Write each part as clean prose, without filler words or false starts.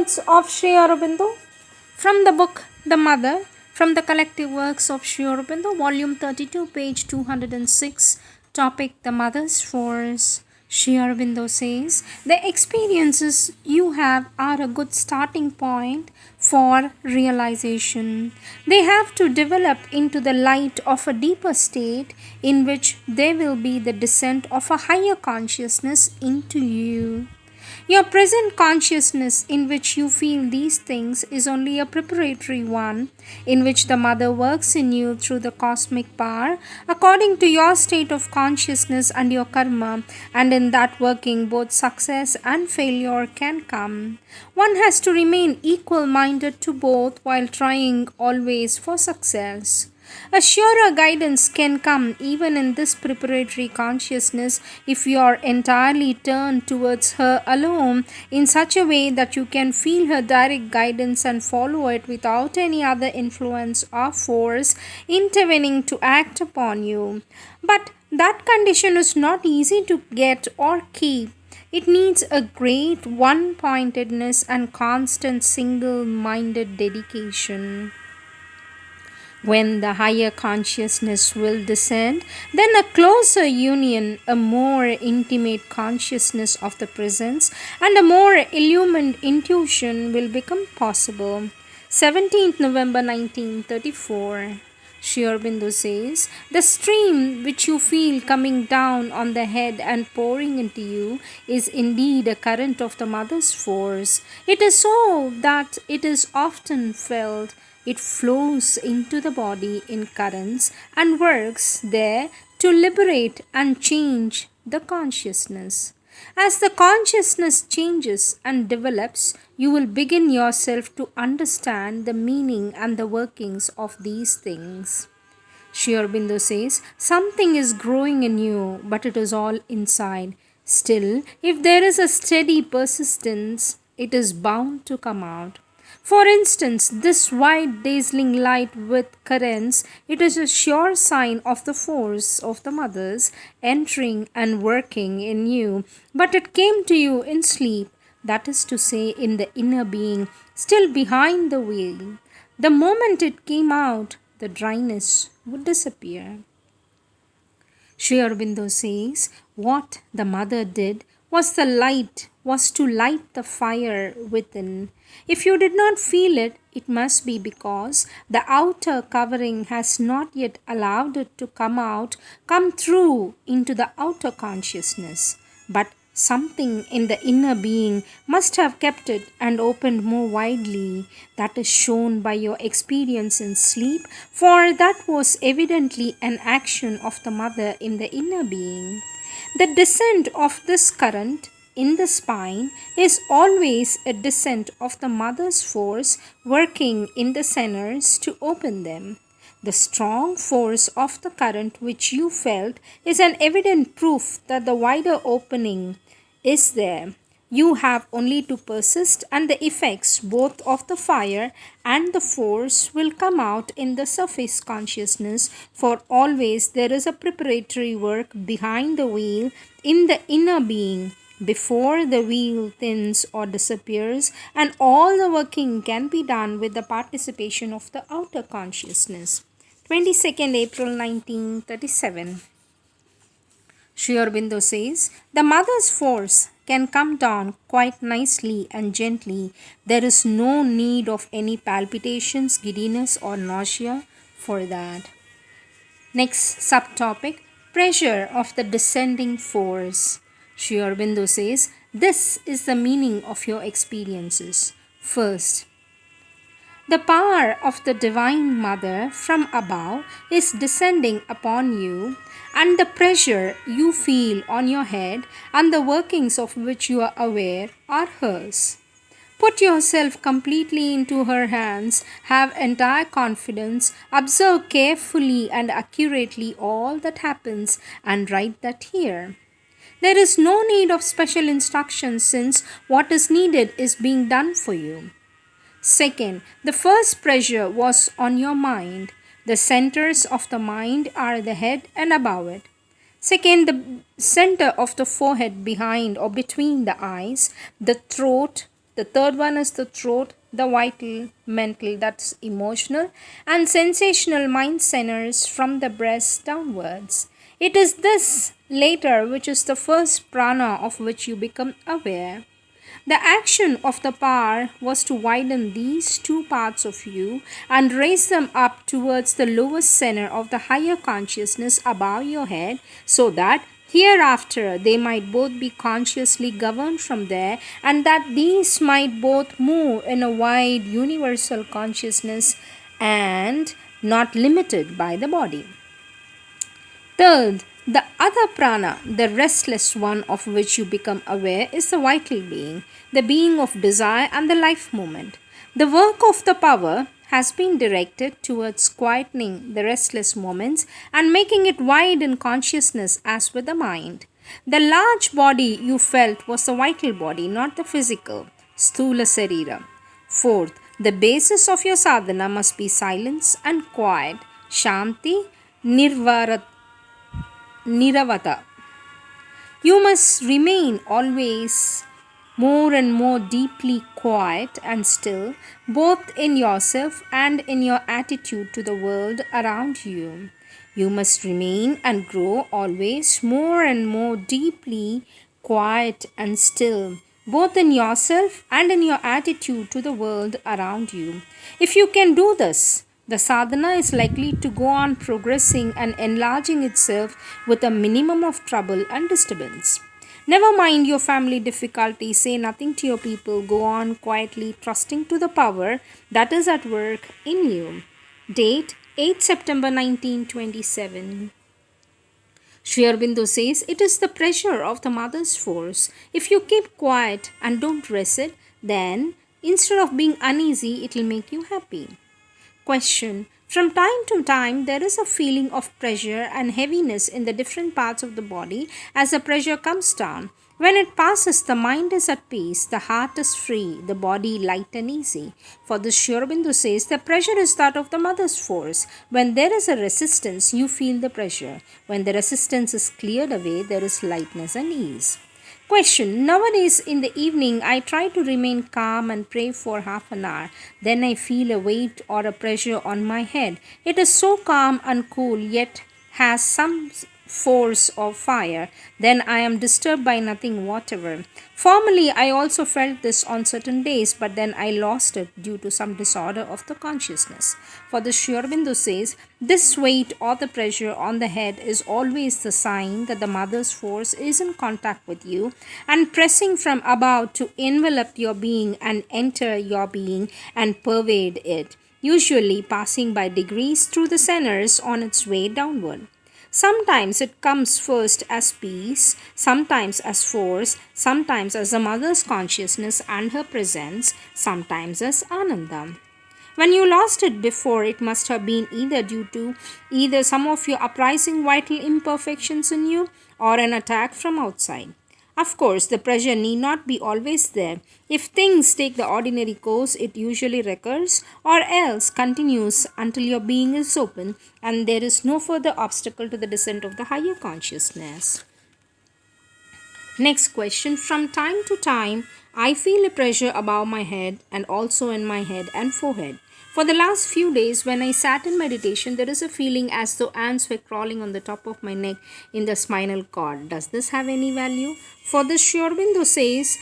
Words of Sri Aurobindo from the book The Mother, from the collective works of Sri Aurobindo, volume 32, page 206, topic The Mother's Force. Sri Aurobindo says, the experiences you have are a good starting point for realization. They have to develop into the light of a deeper state in which there will be the descent of a higher consciousness into you. Your present consciousness in which you feel these things is only a preparatory one, in which the Mother works in you through the cosmic power, according to your state of consciousness and your karma, and in that working both success and failure can come. One has to remain equal-minded to both while trying always for success. A surer guidance can come even in this preparatory consciousness if you are entirely turned towards her alone in such a way that you can feel her direct guidance and follow it without any other influence or force intervening to act upon you. But that condition is not easy to get or keep. It needs a great one-pointedness and constant single-minded dedication. When the higher consciousness will descend, then a closer union, a more intimate consciousness of the presence, and a more illumined intuition will become possible. 17th November 1934. Sri Aurobindo says, the stream which you feel coming down on the head and pouring into you is indeed a current of the Mother's force. It is so that it is often felt. It flows into the body in currents and works there to liberate and change the consciousness. As the consciousness changes and develops, you will begin yourself to understand the meaning and the workings of these things. Sri Aurobindo says, something is growing in you, but it is all inside. Still, if there is a steady persistence, it is bound to come out. For instance, this white dazzling light with currents, it is a sure sign of the force of the Mother's entering and working in you. But it came to you in sleep, that is to say, in the inner being, still behind the veil. The moment it came out, the dryness would disappear. Sri Aurobindo says, what the Mother did was to light the fire within. If you did not feel it, it must be because the outer covering has not yet allowed it to come through into the outer consciousness. But something in the inner being must have kept it and opened more widely. That is shown by your experience in sleep, for that was evidently an action of the Mother in the inner being. The descent of this current in the spine is always a descent of the Mother's force working in the centers to open them. The strong force of the current which you felt is an evident proof that the wider opening is there. You have only to persist, and the effects both of the fire and the force will come out in the surface consciousness, for always there is a preparatory work behind the veil in the inner being before the veil thins or disappears, and all the working can be done with the participation of the outer consciousness. 22nd April 1937. Sri Aurobindo says, the Mother's force can come down quite nicely and gently. There is no need of any palpitations, giddiness or nausea for that. Next subtopic, pressure of the descending force. Sri Aurobindo says, this is the meaning of your experiences. First, the power of the Divine Mother from above is descending upon you, and the pressure you feel on your head and the workings of which you are aware are hers. Put yourself completely into her hands, have entire confidence, observe carefully and accurately all that happens, and write that here. There is no need of special instructions, since what is needed is being done for you. Second, the first pressure was on your mind. The centers of the mind are the head and above it. Second, the center of the forehead behind or between the eyes, the throat, The third one is the throat, the vital, mental, that's emotional, and sensational mind centers from the breast downwards. It is this later which is the first prana of which you become aware. The action of the power was to widen these two parts of you and raise them up towards the lowest center of the higher consciousness above your head, so that hereafter they might both be consciously governed from there, and that these might both move in a wide universal consciousness and not limited by the body. Third, the other prana, the restless one of which you become aware, is the vital being, the being of desire and the life movement. The work of the power has been directed towards quietening the restless moments and making it wide in consciousness as with the mind. The large body you felt was the vital body, not the physical, sthula sarira. Fourth, the basis of your sadhana must be silence and quiet, shanti, niravata. You must remain always more and more deeply quiet and still, both in yourself and in your attitude to the world around you. You must remain and grow always more and more deeply quiet and still, both in yourself and in your attitude to the world around you. If you can do this, the sadhana is likely to go on progressing and enlarging itself with a minimum of trouble and disturbance. Never mind your family difficulties, say nothing to your people, go on quietly trusting to the power that is at work in you. Date 8 September 1927. Sri Aurobindo says it is the pressure of the mother's force. If you keep quiet and don't resist, then instead of being uneasy, it will make you happy. Question. From time to time, there is a feeling of pressure and heaviness in the different parts of the body as the pressure comes down. When it passes, the mind is at peace, the heart is free, the body light and easy. For this, Sri Aurobindo says the pressure is that of the mother's force. When there is a resistance, you feel the pressure. When the resistance is cleared away, there is lightness and ease. Question. Nowadays in the evening I try to remain calm and pray for half an hour. Then I feel a weight or a pressure on my head. It is so calm and cool, yet has some force of fire. Then I am disturbed by nothing whatever. Formerly I also felt this on certain days, but then I lost it due to some disorder of the consciousness. For the Sri Aurobindo says, this weight or the pressure on the head is always the sign that the mother's force is in contact with you and pressing from above to envelop your being and enter your being and pervade it, usually passing by degrees through the centers on its way downward. Sometimes it comes first as peace, sometimes as force, sometimes as a mother's consciousness and her presence, sometimes as ananda. When you lost it before, it must have been either due to either some of your uprising vital imperfections in you or an attack from outside. Of course, the pressure need not be always there. If things take the ordinary course, it usually recurs or else continues until your being is open and there is no further obstacle to the descent of the higher consciousness. Next question. From time to time, I feel a pressure above my head and also in my head and forehead. For the last few days, when I sat in meditation, there is a feeling as though ants were crawling on the top of my neck in the spinal cord. Does this have any value? For this, Sri Aurobindo says,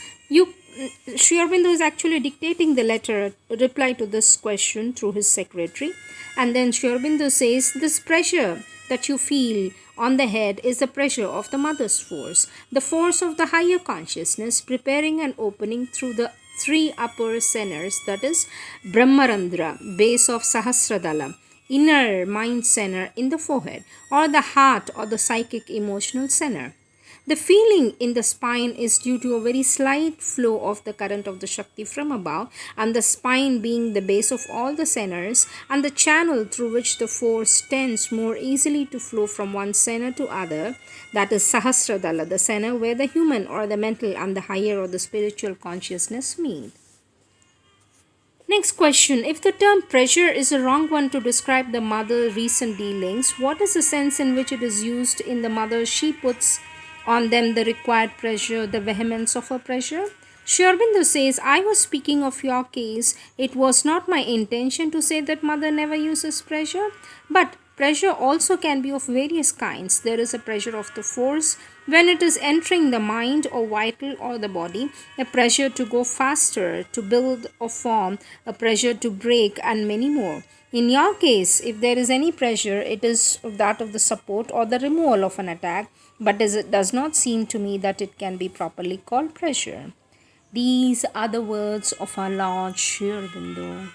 Sri Aurobindo is actually dictating the reply to this question through his secretary. And then Sri Aurobindo says, this pressure that you feel on the head is the pressure of the mother's force, the force of the higher consciousness preparing and opening through the three upper centers, that is Brahmarandra, base of Sahasradala, inner mind center in the forehead, or the heart or the psychic emotional center. The feeling in the spine is due to a very slight flow of the current of the Shakti from above, and the spine being the base of all the centers and the channel through which the force tends more easily to flow from one center to other, that is Sahasradala, the center where the human or the mental and the higher or the spiritual consciousness meet. Next question. If the term pressure is a wrong one to describe the mother recent dealings, what is the sense in which it is used in the mother? She puts on them the required pressure, the vehemence of her pressure. Sri Aurobindo says, I was speaking of your case. It was not my intention to say that mother never uses pressure, but pressure also can be of various kinds. There is a pressure of the force when it is entering the mind or vital or the body, a pressure to go faster, to build or form, a pressure to break, and many more. In your case, if there is any pressure, it is that of the support or the removal of an attack, but it does not seem to me that it can be properly called pressure. These are the words of our Lord Sri Aurobindo.